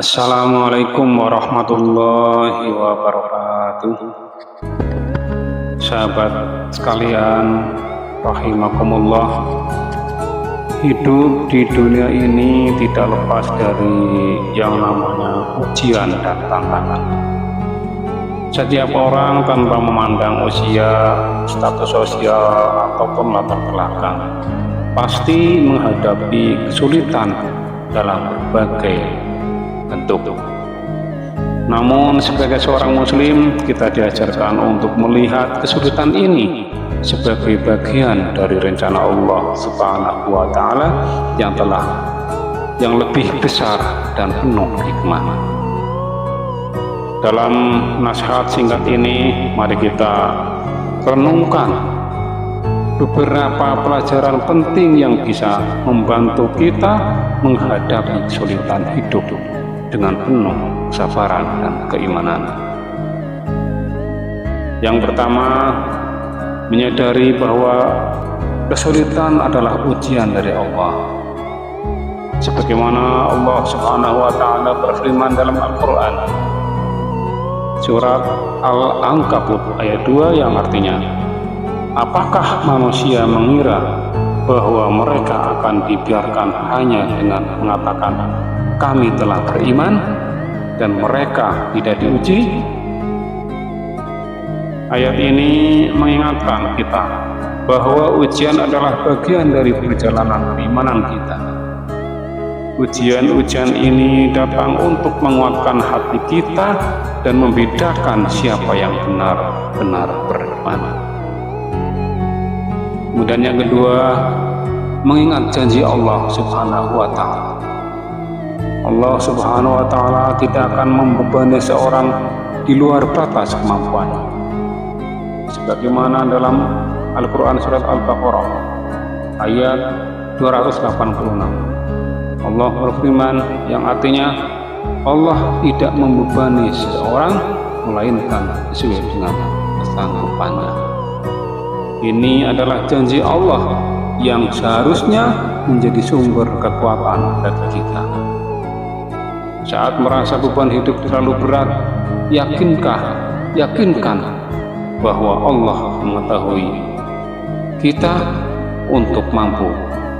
Assalamualaikum warahmatullahi wabarakatuh. Sahabat sekalian, rahimakumullah. Hidup di dunia ini tidak lepas dari yang namanya ujian dan tantangan. Setiap orang tanpa memandang usia, status sosial, ataupun latar belakang pasti menghadapi kesulitan dalam berbagai bentuk. Namun sebagai seorang muslim, kita diajarkan untuk melihat kesulitan ini sebagai bagian dari rencana Allah Subhanahu wa Ta'ala yang lebih besar dan penuh hikmah. Dalam nasihat singkat ini, mari kita renungkan beberapa pelajaran penting yang bisa membantu kita menghadapi kesulitan hidup dengan penuh kesabaran dan keimanan. Yang pertama, menyadari bahwa kesulitan adalah ujian dari Allah. Sebagaimana Allah Subhanahu wa Ta'ala berfirman dalam Al-Quran, surat Al-Ankabut ayat 2, yang artinya, apakah manusia mengira bahwa mereka akan dibiarkan hanya dengan mengatakan kami telah beriman dan mereka tidak diuji? Ayat ini mengingatkan kita bahwa ujian adalah bagian dari perjalanan keimanan kita. Ujian-ujian ini datang untuk menguatkan hati kita dan membedakan siapa yang benar-benar beriman. Kemudian yang kedua, mengingat janji Allah Subhanahu wa Ta'ala. Allah Subhanahu wa Ta'ala tidak akan membebani seorang di luar batas kemampuannya. Sebagaimana dalam Al-Quran surat Al-Baqarah ayat 286, Allah berfirman yang artinya, Allah tidak membebani seseorang melainkan sesuai dengan kesanggupannya. Ini adalah janji Allah yang seharusnya menjadi sumber kekuatan bagi kita. Saat merasa beban hidup terlalu berat, yakinkan bahwa Allah mengetahui kita untuk mampu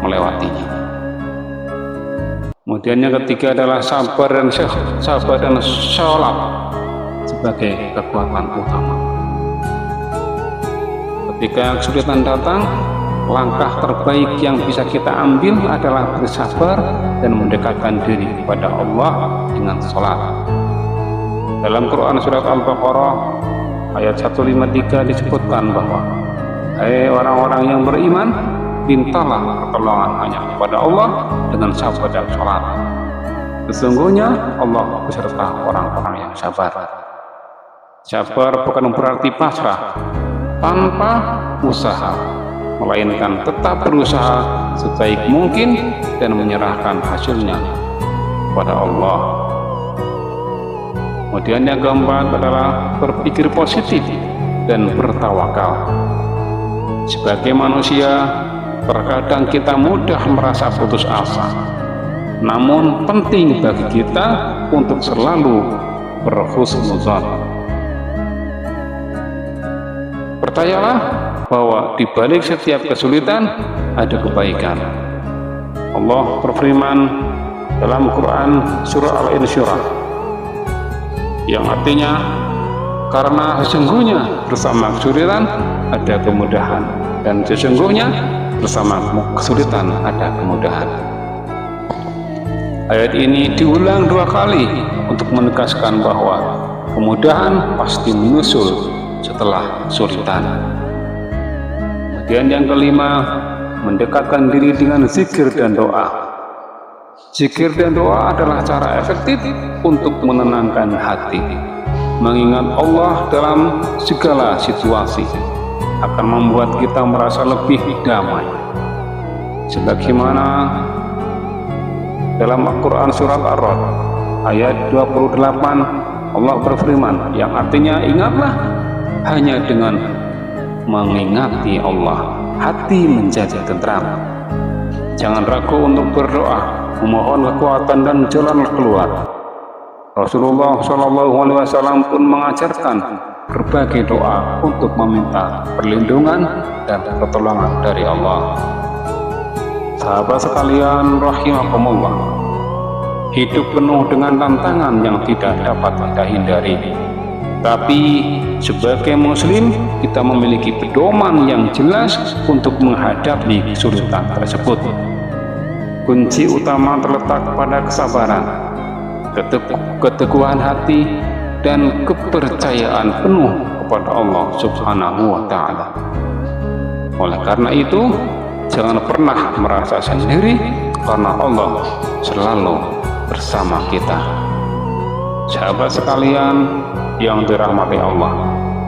melewatinya. Kemudian yang ketiga adalah sabar dan sholat sebagai kekuatan utama. Ketika kesulitan datang, langkah terbaik yang bisa kita ambil adalah bersabar dan mendekatkan diri kepada Allah dengan sholat. Dalam Quran surat Al-Baqarah ayat 153 disebutkan bahwa, hai orang-orang yang beriman, mintalah pertolongan hanya kepada Allah dengan sabar dan sholat. Sesungguhnya Allah beserta orang-orang yang sabar. Sabar bukan berarti pasrah tanpa usaha, melainkan tetap berusaha sebaik mungkin dan menyerahkan hasilnya kepada Allah. Kemudian yang keempat adalah berpikir positif dan bertawakal. Sebagai manusia, terkadang kita mudah merasa putus asa. Namun penting bagi kita untuk selalu berhusnuzon. Percayalah bahwa di balik setiap kesulitan ada kebaikan. Allah berfirman dalam Quran surah Al-Insyirah yang artinya, karena sesungguhnya bersama kesulitan ada kemudahan, dan sesungguhnya bersama kesulitan ada kemudahan. Ayat ini diulang 2 kali untuk menegaskan bahwa kemudahan pasti menyusul setelah kesulitan. Kemudian yang kelima, mendekatkan diri dengan zikir dan doa. Zikir dan doa adalah cara efektif untuk menenangkan hati. Mengingat Allah dalam segala situasi akan membuat kita merasa lebih damai. Sebagaimana dalam Al-Quran surat Ar-Ra'd ayat 28, Allah berfirman yang artinya, ingatlah, hanya dengan mengingati Allah hati menjadi tentram. Jangan ragu untuk berdoa, memohon kekuatan dan jalan keluar. Rasulullah SAW pun mengajarkan berbagai doa untuk meminta perlindungan dan pertolongan dari Allah. Sahabat sekalian rahimakumullah, hidup penuh dengan tantangan yang tidak dapat kita hindari. Tapi sebagai muslim, kita memiliki pedoman yang jelas untuk menghadapi kesulitan tersebut. Kunci utama terletak pada kesabaran, keteguhan hati, dan kepercayaan penuh kepada Allah Subhanahu wa Ta'ala. Oleh karena itu, jangan pernah merasa sendiri, karena Allah selalu bersama kita. Sahabat sekalian yang dirahmati Allah,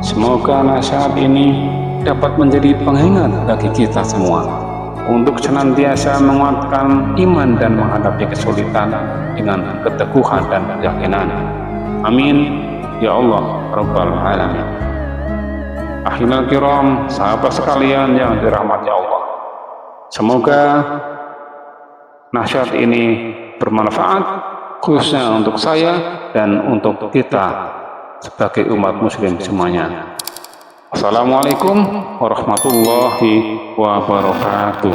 semoga nasihat ini dapat menjadi pengingat bagi kita semua untuk senantiasa menguatkan iman dan menghadapi kesulitan dengan keteguhan dan keyakinan. Amin ya Allah Rabbal Alamin. Akhirul kiram, sahabat sekalian yang dirahmati Allah, semoga nasihat ini bermanfaat khususnya untuk saya dan untuk kita sebagai umat muslim semuanya. Assalamualaikum warahmatullahi wabarakatuh.